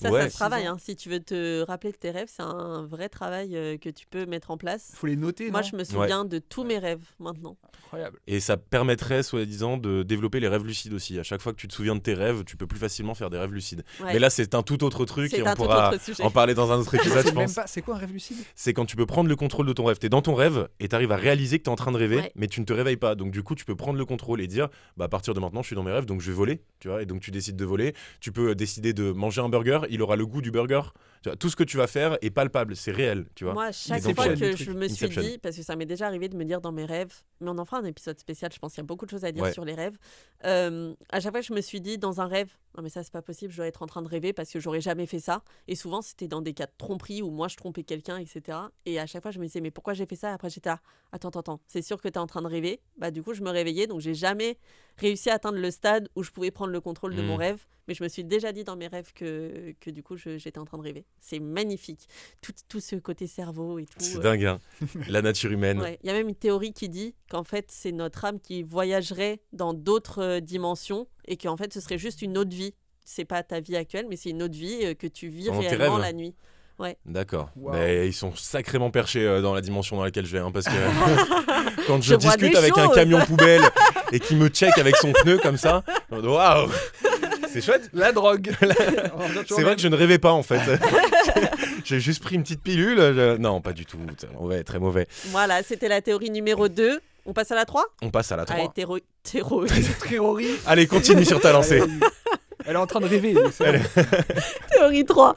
Ça, Ouais. ça se travaille. 6 ans. Hein. Si tu veux te rappeler de tes rêves, c'est un vrai travail que tu peux mettre en place. Faut les noter, Moi, non je me souviens de tous mes rêves maintenant. Incroyable. Et ça permettrait, soi-disant, de développer les rêves lucides aussi. À chaque fois que tu te souviens de tes rêves, tu peux plus facilement faire des rêves lucides. Ouais. Mais là, c'est un tout autre truc C'est et un on tout pourra autre sujet. en parler dans un autre épisode, je C'est même pense. pas. C'est quoi un rêve lucide? C'est quand tu peux prendre le contrôle de ton rêve. T'es dans ton rêve et t'arrives à réaliser que t'es en train de rêver, Ouais. mais tu ne te réveilles pas. Donc du coup, tu peux prendre le contrôle et dire, bah à partir de maintenant, je suis dans mes rêves, donc je vais voler, tu vois. Et donc tu décides de voler. Tu peux décider de manger un burger, il aura le goût du burger. Tu vois, tout ce que tu vas faire est palpable, c'est réel, tu vois. Moi, chaque Inception, fois le que truc. je me suis Inception. dit, parce que ça m'est déjà arrivé de me dire dans mes rêves, mais on en fera un épisode spécial, je pense qu'il y a beaucoup de choses à dire Ouais. sur les rêves. À chaque fois que je me suis dit dans un rêve, non mais ça c'est pas possible, je dois être en train de rêver parce que j'aurais jamais fait ça. Et souvent c'était dans des cas de tromperie où moi je trompais quelqu'un, etc. Et à chaque fois je me disais, mais pourquoi j'ai fait ça? Et après j'étais là, attends, c'est sûr que t'es en train de rêver. Bah du coup je me réveillais, donc j'ai jamais réussi à atteindre le stade où je pouvais prendre le contrôle de mon rêve. Mais je me suis déjà dit dans mes rêves que du coup j'étais en train de rêver. C'est magnifique. Tout ce côté cerveau et tout. C'est dingue, hein. La nature humaine. Ouais. Il y a même une théorie qui dit qu'en fait, c'est notre âme qui voyagerait dans d'autres dimensions et qu'en fait, ce serait juste une autre vie. C'est pas ta vie actuelle, mais c'est une autre vie que tu vis Dans tes réellement rêves. la nuit. D'accord. Wow. Mais ils sont sacrément perchés dans la dimension dans laquelle je vais, hein, parce que quand je Je vois discute des avec un choses. camion poubelle et qui me check avec son pneu comme ça, waouh, c'est chouette. La drogue. C'est vrai que je ne rêvais pas en fait. J'ai juste pris une petite pilule. Non, pas du tout. C'est mauvais, très mauvais. Voilà, c'était la théorie numéro 2. On passe à la 3? On passe à la 3. Allez, théorie. Théorie. Allez, continue sur ta lancée. Elle est en train de rêver. c'est bon. Théorie 3.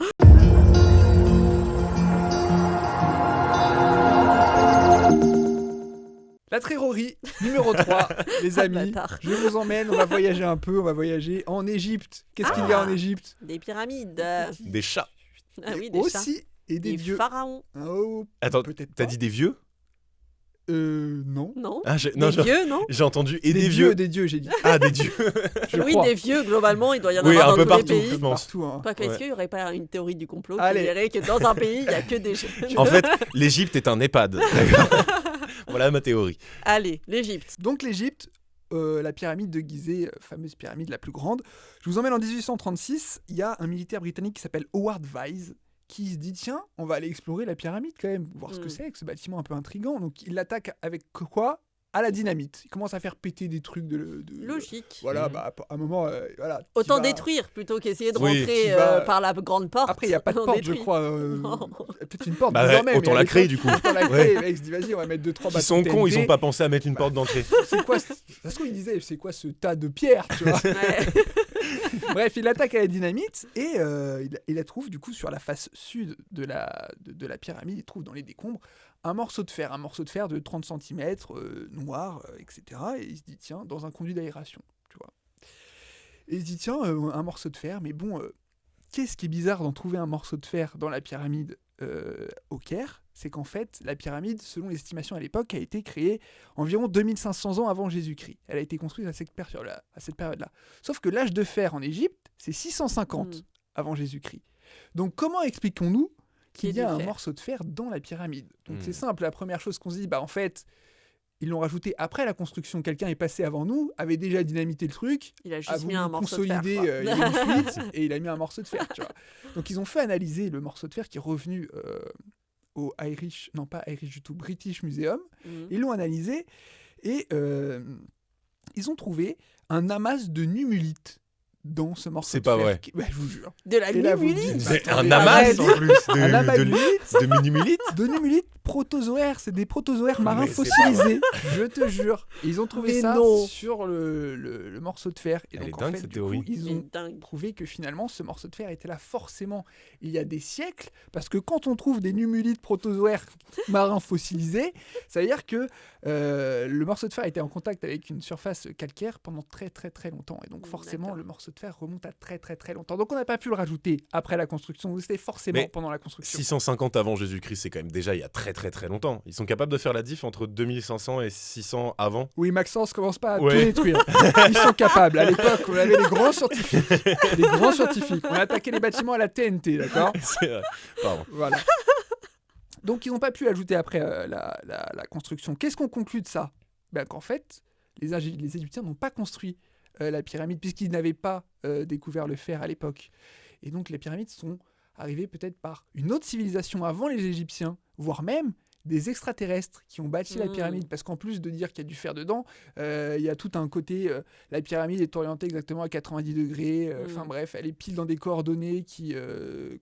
La théorie numéro 3, les amis. Bâtard. Je vous emmène, on va voyager un peu, on va voyager en Égypte. Qu'est-ce qu'il y a en Égypte? Des pyramides. Des chats. Ah oui, des chats. Aussi, et des Des vieux. pharaons. Oh, Attends, peut-être t'as pas. dit des vieux? Non. Non, Ah, des vieux, non? j'ai entendu et des vieux. Des dieux, j'ai dit. Ah, des dieux. Je Oui, crois. des vieux, globalement, il doit y en Oui, avoir un dans peu tous partout, les pays. je pense. Partout, hein. Pas qu'est-ce Ouais. qu'il n'y aurait pas une théorie du complot Allez. qui dirait que dans un pays, il n'y a que des jeunes. En fait, l'Égypte est un EHPAD. D'accord. Voilà ma théorie. Allez, l'Égypte. Donc l'Égypte, la pyramide de Gizeh, fameuse pyramide la plus grande. Je vous emmène en 1836. Il y a un militaire britannique qui s'appelle Howard Vyse qui se dit tiens, on va aller explorer la pyramide quand même, voir ce que c'est, avec ce bâtiment un peu intrigant. Donc il l'attaque avec quoi? À la dynamite. Il commence à faire péter des trucs de Logique. Voilà, bah, à un moment, voilà. tu Autant vas- détruire plutôt qu'essayer de Oui, rentrer tu vas- par la grande porte. Après, il n'y a pas de On porte, je détruit. crois. Non. Peut-être une porte Bah, désormais. autant mais à la créer, l'époque, du coup. Autant la Ouais. créer. Le mec se dit, vas-y, on va mettre 2-3 Ils bâtons sont cons, ils TNT. ont pas pensé à mettre une porte d'entrée. C'est quoi Ça se trouve, il disait, c'est quoi ce tas de pierres, tu vois Ouais. Bref, il attaque à la dynamite et il la trouve du coup sur la face sud de la pyramide. Il trouve dans les décombres un morceau de fer de 30 cm, noir, etc. Et il se dit, tiens, dans un conduit d'aération, tu vois. Et il se dit, tiens, un morceau de fer, mais bon, qu'est-ce qui est bizarre d'en trouver un morceau de fer dans la pyramide au Caire? C'est qu'en fait, la pyramide, selon les estimations à l'époque, a été créée environ 2500 ans avant Jésus-Christ. Elle a été construite à cette période-là. Sauf que l'âge de fer en Égypte, c'est 650 avant Jésus-Christ. Donc comment expliquons-nous qu'il y a un morceau de fer dans la pyramide? Donc c'est simple, la première chose qu'on se dit, bah en fait, ils l'ont rajouté après la construction. Quelqu'un est passé avant nous, avait déjà dynamité le truc, Il a a juste mis voulu un morceau de fer. consolider, quoi. il y a une fuite, et il a mis un morceau de fer, tu vois. Donc ils ont fait analyser le morceau de fer qui est revenu au Irish, non pas Irish du tout, British Museum. Mhm. Ils l'ont analysé et ils ont trouvé un amas de nummulites dans ce morceau C'est de pas fer. vrai. Bah, je vous jure. De la Et là, vous me numulite. dites, C'est bah, un attendez, amas arrête. en plus Un amas de de minimulite. De nummulites protozoaires, c'est des protozoaires marins Mais c'est fossilisés, je te jure. Et ils ont trouvé Mais ça non. sur le morceau de fer. Et Elle donc est en dingue, fait, cette du coup, théorie. ils Mais ont dingue. prouvé que finalement ce morceau de fer était là forcément il y a des siècles, parce que quand on trouve des nummulites protozoaires marins fossilisés, ça veut dire que le morceau de fer était en contact avec une surface calcaire pendant très très très longtemps. Et donc forcément D'accord. le morceau de fer remonte à très très très longtemps. Donc on n'a pas pu le rajouter après la construction, donc c'était forcément Mais pendant la construction. 650 avant Jésus-Christ, c'est quand même déjà il y a très très très longtemps. Ils sont capables de faire la diff entre 2500 et 600 avant. Oui, Maxence commence pas à Ouais. tout détruire. Ils sont capables. À l'époque, on avait les grands scientifiques. Les grands scientifiques. On a attaqué les bâtiments à la TNT, d'accord? C'est vrai. Pardon. Voilà. Donc, ils n'ont pas pu ajouter après la construction. Qu'est-ce qu'on conclut de ça? Qu'en fait, les Égyptiens n'ont pas construit la pyramide puisqu'ils n'avaient pas découvert le fer à l'époque. Et donc, les pyramides sont arrivées peut-être par une autre civilisation avant les Égyptiens, voire même des extraterrestres qui ont bâti la pyramide, parce qu'en plus de dire qu'il y a du fer dedans, il y a tout un côté, la pyramide est orientée exactement à 90 degrés, enfin bref, elle est pile dans des coordonnées qui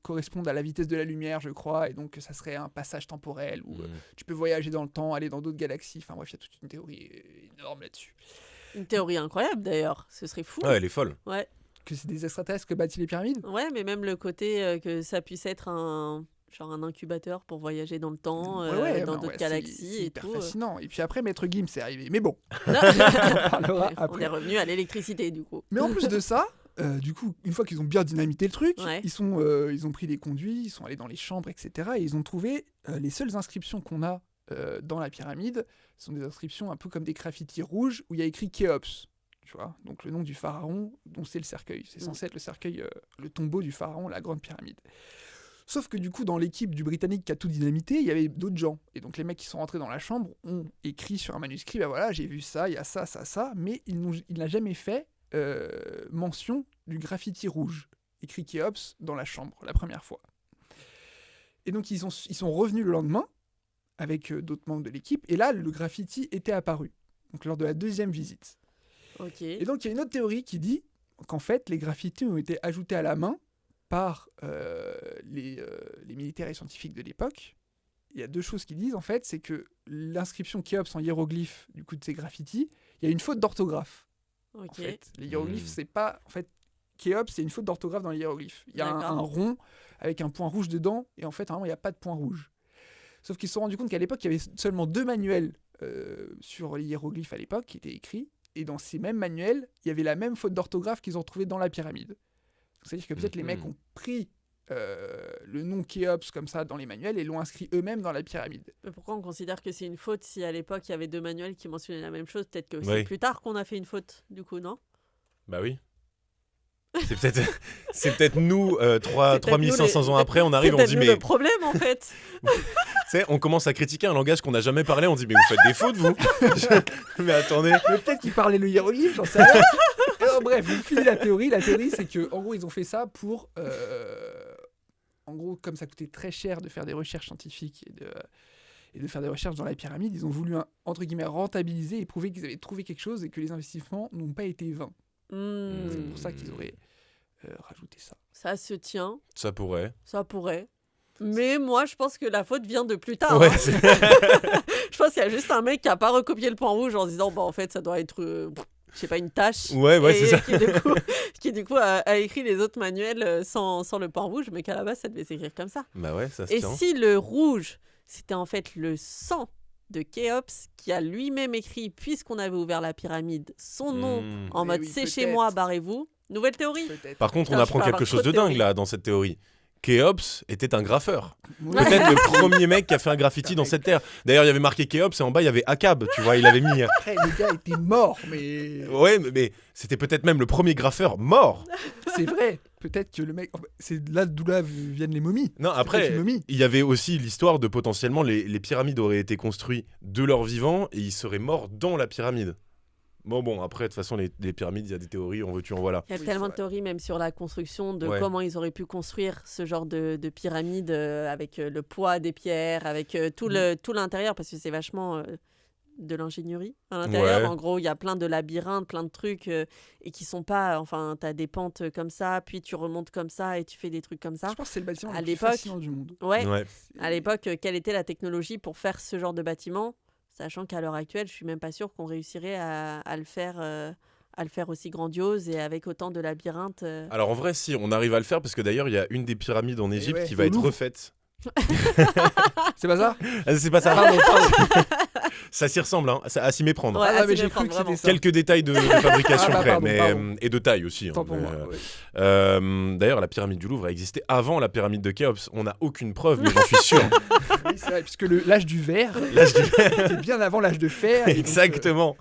correspondent à la vitesse de la lumière, je crois, et donc ça serait un passage temporel où tu peux voyager dans le temps, aller dans d'autres galaxies, enfin bref, il y a toute une théorie énorme là-dessus. Une théorie incroyable d'ailleurs, ce serait fou. Ouais, elle est folle. Ouais, Que c'est des extraterrestres qui ont bâti les pyramides? ouais, mais même le côté que ça puisse être un incubateur pour voyager dans le temps, dans d'autres galaxies c'est et hyper tout. fascinant. Et puis après, Maître Gims est arrivé. Mais bon, Non. on parlera On après. est revenu à l'électricité du coup. Mais en plus de ça, du coup, une fois qu'ils ont bien dynamité le truc, Ouais. ils ont pris des conduits, ils sont allés dans les chambres, etc. Et ils ont trouvé les seules inscriptions qu'on a dans la pyramide. Ce sont des inscriptions un peu comme des graffitis rouges où il y a écrit Khéops. Tu vois, donc le nom du pharaon dont c'est le cercueil. C'est censé être le cercueil, le tombeau du pharaon, la grande pyramide. Sauf que du coup, dans l'équipe du Britannique qui a tout dynamité, il y avait d'autres gens. Et donc les mecs qui sont rentrés dans la chambre ont écrit sur un manuscrit, bah voilà, j'ai vu ça, il y a ça, ça, ça, mais il n'a jamais fait mention du graffiti rouge, écrit Khéops dans la chambre, la première fois. Et donc ils sont revenus le lendemain, avec d'autres membres de l'équipe, et là, le graffiti était apparu, donc lors de la deuxième visite. Ok. Et donc il y a une autre théorie qui dit qu'en fait, les graffitis ont été ajoutés à la main par les militaires et scientifiques de l'époque. Il y a deux choses qu'ils disent en fait, c'est que l'inscription Khéops en hiéroglyphe du coup de ces graffitis, il y a une faute d'orthographe. Ok. En fait, les hiéroglyphes c'est pas en fait Khéops, c'est une faute d'orthographe dans les hiéroglyphes. Il y a un D'accord. rond avec un point rouge dedans et en fait normalement il n'y a pas de point rouge. Sauf qu'ils se sont rendus compte qu'à l'époque il y avait seulement 2 manuels sur les hiéroglyphes à l'époque qui étaient écrits, et dans ces mêmes manuels il y avait la même faute d'orthographe qu'ils ont retrouvée dans la pyramide. C'est-à-dire que peut-être les mecs ont pris le nom Khéops comme ça dans les manuels et l'ont inscrit eux-mêmes dans la pyramide. Mais pourquoi on considère que c'est une faute si à l'époque il y avait 2 manuels qui mentionnaient la même chose? Peut-être que Oui. c'est plus tard qu'on a fait une faute, du coup, non? Bah oui. C'est peut-être nous, C'est peut-être 3500 nous, ans après, on arrive, c'est on peut-être dit nous mais le problème en fait. tu sais, on commence à critiquer un langage qu'on n'a jamais parlé, on dit mais vous faites des fautes vous. Mais attendez. Mais peut-être qu'ils parlaient le hiéroglyphe, j'en sais rien. Alors, bref, vous finis la théorie. La théorie, c'est que en gros, ils ont fait ça pour. En gros, comme ça coûtait très cher de faire des recherches scientifiques et de faire des recherches dans la pyramide, ils ont voulu, entre guillemets, rentabiliser et prouver qu'ils avaient trouvé quelque chose et que les investissements n'ont pas été vains. C'est pour ça qu'ils auraient rajouté ça. Ça se tient, Ça pourrait. ça pourrait. Mais moi, je pense que la faute vient de plus tard. Ouais, hein. c'est- Je pense qu'il y a juste un mec qui a pas recopié le point rouge en se disant, bah en fait, ça doit être, je sais pas, une tâche. ouais, Et c'est ça. qui du coup a écrit les autres manuels sans le point rouge, mais qu'à la base, ça devait s'écrire comme ça. Bah ouais, ça se Et tient. si le rouge, c'était en fait le sang de Khéops qui a lui-même écrit, puisqu'on avait ouvert la pyramide, son nom en Mais mode oui, c'est chez peut-être. moi, barrez-vous. Nouvelle théorie. Peut-être. Par contre, Putain, on je apprend peux quelque avoir chose trop de de dingue théories. là dans cette théorie. Khéops était un graffeur. Ouais. Peut-être le premier mec qui a fait un graffiti dans cette terre. D'ailleurs, il y avait marqué Khéops et en bas il y avait Akab, tu vois, il avait mis. Après, le gars était mort, mais Ouais, mais c'était peut-être même le premier graffeur mort. c'est vrai. Peut-être que le mec. C'est là d'où là viennent les momies. Non, C'est après, peut-être une momie. il y avait aussi l'histoire de potentiellement les pyramides auraient été construites de leur vivant et ils seraient morts dans la pyramide. Bon, après, de toute façon, les pyramides, il y a des théories, on veut tu en voilà. Il y a Oui, tellement c'est de vrai. théories même sur la construction de Ouais. comment ils auraient pu construire ce genre de pyramide avec le poids des pierres, avec tout l'intérieur, parce que c'est vachement de l'ingénierie à l'intérieur. Ouais. En gros, il y a plein de labyrinthes, plein de trucs et qui sont pas. Enfin, t'as des pentes comme ça, puis tu remontes comme ça et tu fais des trucs comme ça. Je pense que c'est le bâtiment À le plus l'époque- fascinant du monde. Ouais. Ouais. À l'époque, quelle était la technologie pour faire ce genre de bâtiment, sachant qu'à l'heure actuelle, je suis même pas sûre qu'on réussirait à le faire aussi grandiose et avec autant de labyrinthes. Alors en vrai, si, on arrive à le faire parce que d'ailleurs, il y a une des pyramides en Égypte ouais, qui va au être Louvre. refaite. C'est pas ça? Ah, c'est pas ça. Pardon. Ça s'y ressemble, hein, à s'y méprendre. Ouais, Ah, assez mais j'ai bien cru prendre, que c'était vraiment. ça. Quelques détails de fabrication Ah, bah, près, pardon, mais, pardon. et de taille aussi. Tant hein, pour mais, moi. Ouais. D'ailleurs, la pyramide du Louvre a existé avant la pyramide de Khéops. On n'a aucune preuve, mais j'en suis sûr. Oui, c'est vrai, puisque l'âge du verre Là, je dis- était bien avant l'âge de fer. et donc, Exactement.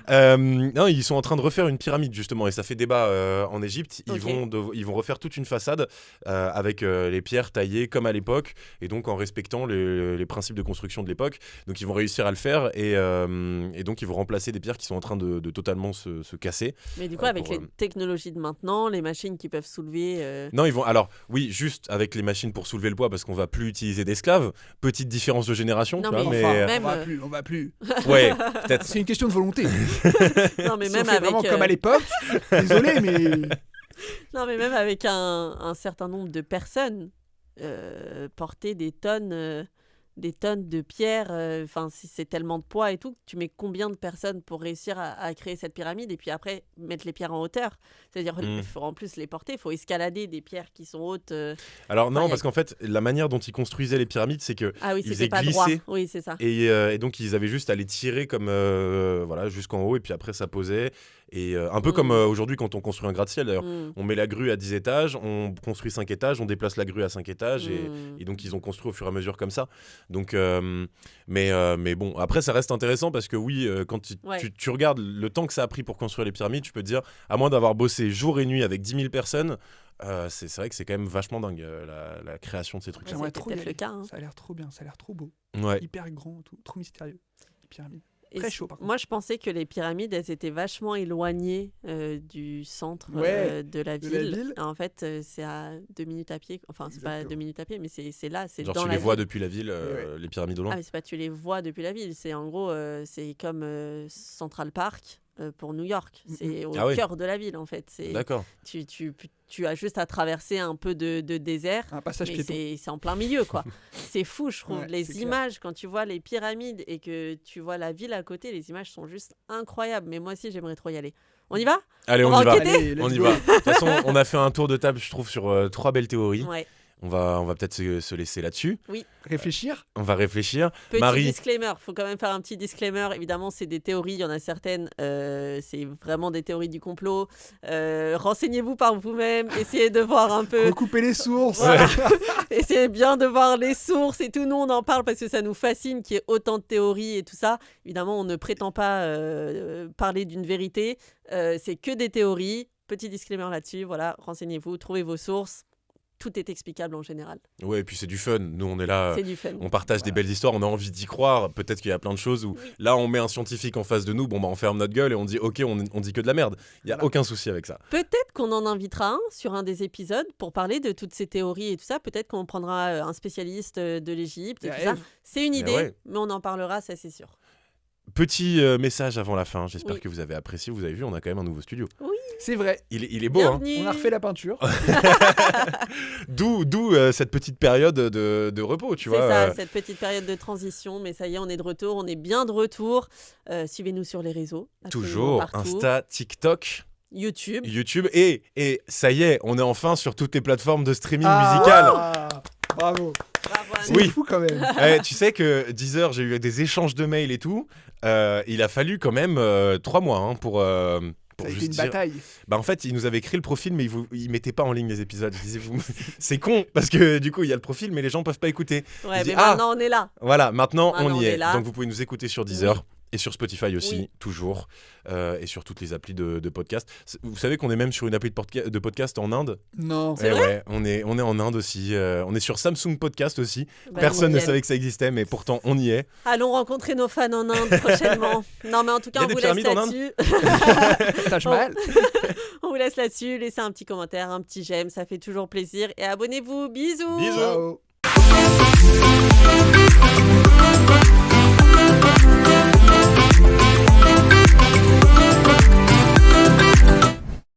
Non, ils sont en train de refaire une pyramide justement et ça fait débat en Égypte. Ils, Ok. ils vont refaire toute une façade avec les pierres taillées comme à l'époque et donc en respectant les principes de construction de l'époque. Donc ils vont réussir à le faire et donc ils vont remplacer des pierres qui sont en train de totalement se casser. Mais du coup, Ouais, avec pour, les technologies de maintenant, les machines qui peuvent soulever. Non, ils vont. Alors, oui, juste avec les machines pour soulever le poids parce qu'on va plus utiliser d'esclaves. Petite différence de génération, Non, tu vois, mais mais enfin, même, on va plus. ouais, peut-être. C'est une question de volonté. non, mais Si même on fait avec. vraiment comme à l'époque, désolé, mais Non, mais même avec un certain nombre de personnes, porter des tonnes de pierres, enfin, si c'est tellement de poids et tout, tu mets combien de personnes pour réussir à créer cette pyramide et puis après mettre les pierres en hauteur? C'est-à-dire, il faut en plus les porter, il faut escalader des pierres qui sont hautes. Alors non, Enfin, parce qu'en fait, la manière dont ils construisaient les pyramides, c'est que Ah oui, Ils c'était faisaient pas droit. glisser. Oui, c'est ça. et donc ils avaient juste à les tirer comme voilà jusqu'en haut et puis après ça posait et un peu comme aujourd'hui quand on construit un gratte-ciel d'ailleurs. Mm. On met la grue à 10 étages, on construit 5 étages, on déplace la grue à 5 étages Mm. et donc ils ont construit au fur et à mesure comme ça. Donc mais bon, après ça reste intéressant parce que oui, quand Ouais. tu regardes le temps que ça a pris pour construire les pyramides, tu peux te dire à moins d'avoir bossé jour et nuit avec 10 000 personnes, c'est vrai que c'est quand même vachement dingue la création de ces trucs. Ouais, j'aimerais c'était trop y peut-être le aller. cas, hein. Ça a l'air trop bien, ça a l'air trop beau, Ouais. hyper grand, tout, trop mystérieux. Les pyramides. Et Très chaud, par contre. Moi, je pensais que les pyramides, elles étaient vachement éloignées du centre Ouais, de la de la ville. ville. En fait, c'est à 2 minutes à pied. Enfin, c'est pas Exactement. 2 minutes à pied, mais c'est là, c'est Genre dans tu la les vois ville. depuis la ville, Ouais. les pyramides au loin. Ah, mais c'est pas tu les vois depuis la ville. C'est en gros, c'est comme Central Park pour New York. C'est au Ah oui. cœur de la ville, en fait. D'accord. Tu as juste à traverser un peu de désert. Un passage Mais piéton. c'est en plein milieu, quoi. C'est fou, je trouve. Ouais, c'est Les clair. images, quand tu vois les pyramides et que tu vois la ville à côté, les images sont juste incroyables. Mais moi aussi, j'aimerais trop y aller. On y va? Allez, On on va y va. enquêter. Allez, let's On y go. va. De toute façon, on a fait un tour de table, je trouve, sur 3 belles théories. Ouais. On va peut-être se laisser là-dessus. Réfléchir. On va réfléchir. Petit Marie. disclaimer, faut quand même faire un petit disclaimer. Évidemment, c'est des théories, il y en a certaines, c'est vraiment des théories du complot. Renseignez-vous par vous-même, essayez de voir un peu. Recouper les sources. Voilà. Essayez bien de voir les sources et tout. Nous, on en parle parce que ça nous fascine qu'il y ait autant de théories et tout ça. Évidemment, on ne prétend pas parler d'une vérité. C'est que des théories. Petit disclaimer là-dessus. Voilà, renseignez-vous, trouvez vos sources. Tout est explicable en général. Ouais, et puis c'est du fun. Nous, on est là. C'est du fun. On partage des belles histoires, on a envie d'y croire. Peut-être qu'il y a plein de choses où là, on met un scientifique en face de nous. Bon, bah, on ferme notre gueule et on dit OK, on dit que de la merde. Il y a Voilà. aucun souci avec ça. Peut-être qu'on en invitera un sur un des épisodes pour parler de toutes ces théories et tout ça. Peut-être qu'on prendra un spécialiste de l'Égypte et Et tout ça. Ève. C'est une Mais idée, ouais. mais on en parlera, ça c'est sûr. Petit message avant la fin. J'espère Oui. que vous avez apprécié. Vous avez vu, on a quand même un nouveau studio. C'est vrai. Il est beau, hein. Bienvenue. On a refait la peinture. D'où cette petite période de repos, tu C'est vois. ça, cette petite période de transition. Mais ça y est, on est de retour, on est bien de retour. Suivez-nous sur les réseaux. absolument Toujours partout. Insta, TikTok, YouTube. YouTube et ça y est, on est enfin sur toutes les plateformes de streaming musical. Bravo. Bravo à C'est nous. Oui. fou quand même. Tu sais que Deezer, j'ai eu des échanges de mails et tout. Il a fallu quand même 3 mois hein, pour Ça a été juste une dire. bataille. Bah en fait, ils nous avaient créé le profil, mais ils mettaient pas en ligne les épisodes. Je disais, c'est con parce que du coup, il y a le profil, mais les gens peuvent pas écouter. Ouais, dis, mais ah. maintenant on est là. Voilà, maintenant Maintenant, on on y est est. là. Donc vous pouvez nous écouter sur Deezer. Oui. Et sur Spotify aussi, Oui. toujours. Et sur toutes les applis de podcast. Vous savez qu'on est même sur une appli de podcast en Inde. Non. C'est Eh vrai ouais, on est en Inde aussi. On est sur Samsung Podcast aussi. Bah, Personne ne nickel. savait que ça existait, mais pourtant on y est. Allons rencontrer nos fans en Inde prochainement. Non, mais en tout cas, Il y a on des vous laisse pyramides en là-dessus. Taj Mahal. On vous laisse là-dessus. Laissez un petit commentaire, un petit j'aime, ça fait toujours plaisir. Et abonnez-vous. Bisous. Bisous. Ciao.